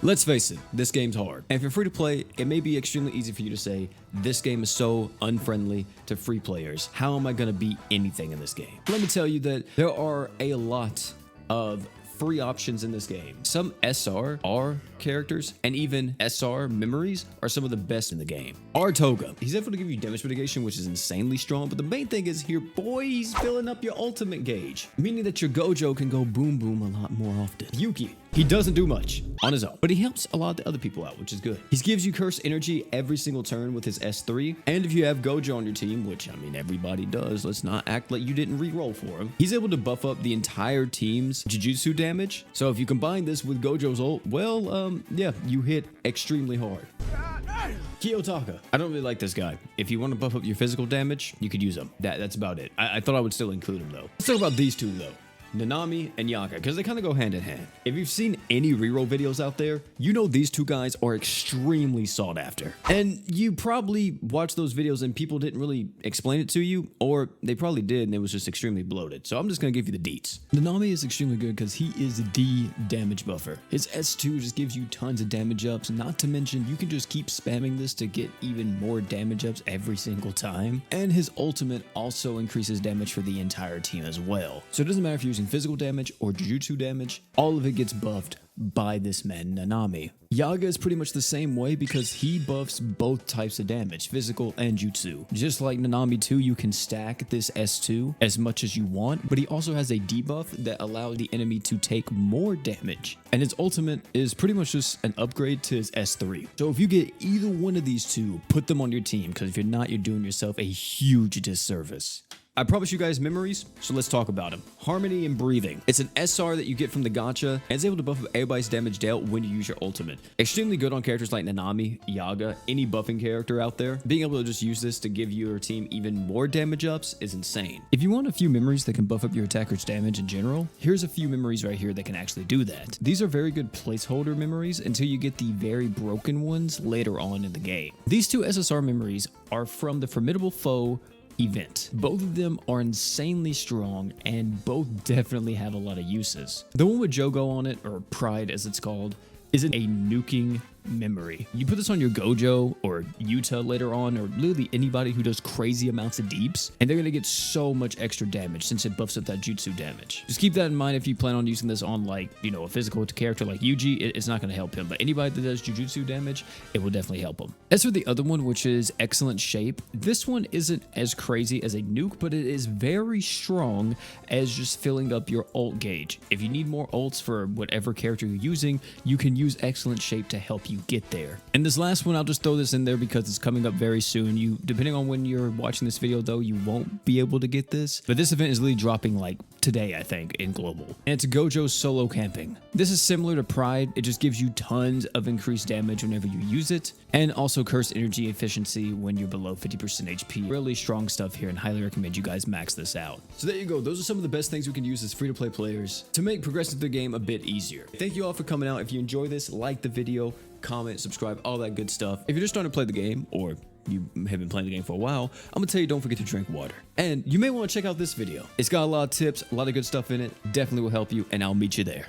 Let's face it, this game's hard. And if you're free to play, it may be extremely easy for you to say, this game is so unfriendly to free players. How am I gonna beat anything in this game? Let me tell you that there are a lot of free options in this game. Some SR characters and even SR memories are some of the best in the game. Our Toga, he's able to give you damage mitigation, which is insanely strong, but the main thing is here, boy, he's filling up your ultimate gauge, meaning that your Gojo can go boom boom a lot more often. Yuki, he doesn't do much on his own, but he helps a lot of the other people out, which is good. He gives you curse energy every single turn with his S3, and if you have Gojo on your team, which I mean everybody does, let's not act like you didn't reroll for him, he's able to buff up the entire team's Jujutsu damage. So if you combine this with Gojo's ult, well, yeah, you hit extremely hard. Kiyotaka. I don't really like this guy. If you want to buff up your physical damage, you could use him. That's about it. I thought I would still include him though. Let's talk about these two though. Nanami and Yaga, because they kind of go hand in hand. If you've seen any reroll videos out there, you know these two guys are extremely sought after. And you probably watched those videos and people didn't really explain it to you, or they probably did and it was just extremely bloated. So I'm just going to give you the deets. Nanami is extremely good because he is the damage buffer. His S2 just gives you tons of damage ups, not to mention you can just keep spamming this to get even more damage ups every single time. And his ultimate also increases damage for the entire team as well. So it doesn't matter if you're using physical damage or Jujutsu damage, all of it gets buffed by this man Nanami. Yaga is pretty much the same way because he buffs both types of damage, physical and jutsu. Just like Nanami 2, you can stack this S2 as much as you want, but he also has a debuff that allows the enemy to take more damage. And his ultimate is pretty much just an upgrade to his S3. So if you get either one of these two, put them on your team, because if you're not, you're doing yourself a huge disservice. I promised you guys memories, so let's talk about them. Harmony and Breathing. It's an SR that you get from the gacha, and it's able to buff up everybody's damage dealt when you use your ultimate. Extremely good on characters like Nanami, Yaga, any buffing character out there. Being able to just use this to give your team even more damage ups is insane. If you want a few memories that can buff up your attacker's damage in general, here's a few memories right here that can actually do that. These are very good placeholder memories until you get the very broken ones later on in the game. These two SSR memories are from the Formidable Foe event. Both of them are insanely strong and both definitely have a lot of uses. The one with Jogo on it, or Pride as it's called, is a nuking memory. You put this on your Gojo or Yuta later on, or literally anybody who does crazy amounts of deeps, and they're going to get so much extra damage since it buffs up that jutsu damage. Just keep that in mind if you plan on using this on, like, you know, a physical character like Yuji. It's not going to help him, but anybody that does jujutsu damage, it will definitely help him. As for the other one, which is Excellent Shape, this one isn't as crazy as a nuke, but it is very strong as just filling up your ult gauge. If you need more ults for whatever character you're using, you can use Excellent Shape to help you get there. And this last one, I'll just throw this in there because it's coming up very soon. You, depending on when you're watching this video though, you won't be able to get this, but this event is literally dropping like today, I think, in global. And it's Gojo solo camping. This is similar to Pride. It just gives you tons of increased damage whenever you use it, and also curse energy efficiency when you're below 50% HP. Really strong stuff here, and highly recommend you guys max this out. So there you go. Those are some of the best things we can use as free-to-play players to make progressing through the game a bit easier. Thank you all for coming out. If you enjoy this, like the video, comment, subscribe, all that good stuff. If you're just starting to play the game, or you have been playing the game for a while, I'm gonna tell you, don't forget to drink water. And you may want to check out this video. It's got a lot of tips, a lot of good stuff in it. Definitely will help you, and I'll meet you there.